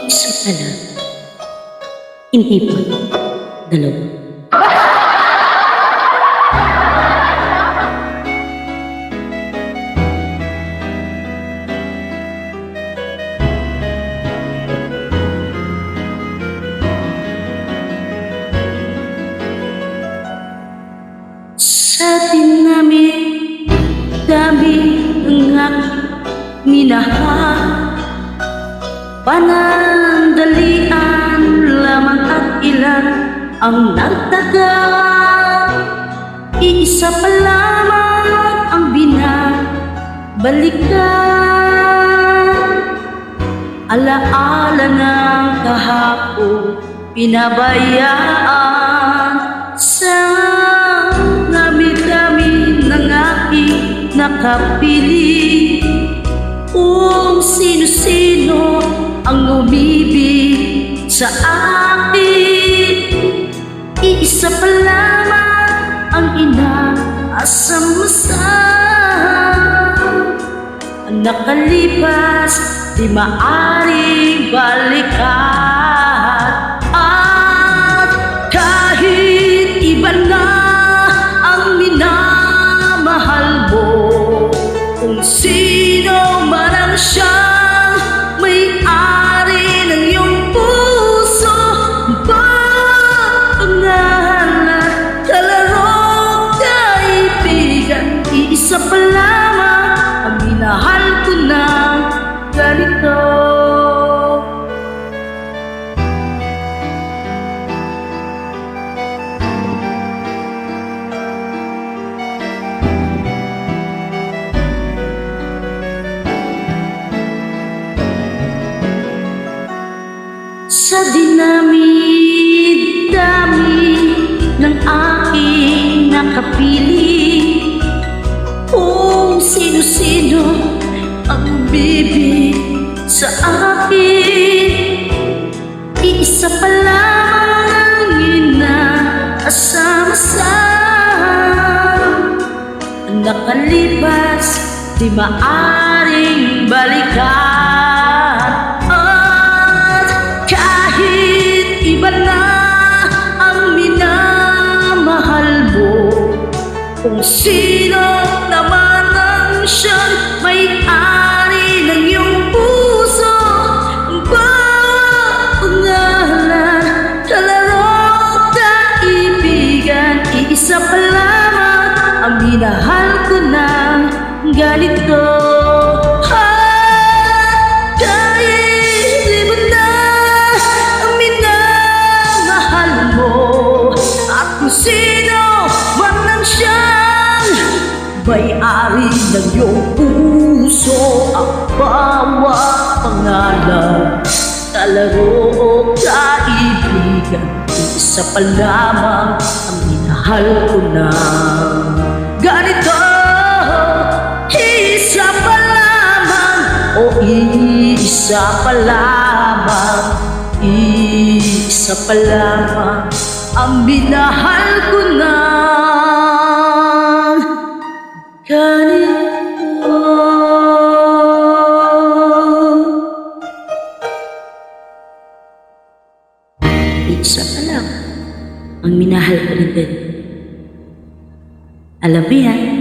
Isa pala. Hindi pa. Dalawa. Sa dinami, dami ng aking minahal, panandalian lamang at ilan ang nagtagal. Iisa pa lamang ang binabalikan, alaala ng kahapon pinabayaan. Sa dami-dami ng aking nakapili, kung sino-sino ang umibig sa akin. Iisa pa lamang ang inaasam-asam, ang nakalipas di maaring balikan. At kahit iba na ang minamahal mo, kung sino man ang siyang may-ari ng iyong puso, pangalan, kalaro, kaibigan, iisa pa lamang ang minahal ko ng ganito. Sa dinami-dami ng aking nakapili, kung sino-sino ang bibig sa akin. Iisa pa lamang ang inaasam-asam, ang nakalipas di maaring balikan. Iba na ang minamahal mo, kung sino naman ang siyang may-ari ng iyong puso, pangalan, kalaro, kaibigan, iisa pa lamang ang minahal ko ng ganito. Sino man ang siyang may-ari ng iyong puso, ang bawat pangalan, kalaro o kaibigan, isa pa lamang ang minahal ko na ganito. Isa pa lamang, o isa pa lamang, isa pa lamang ang minahal ko ng ganito. Isa pa lang ang minahal ko ng ganito. Alam mo yan?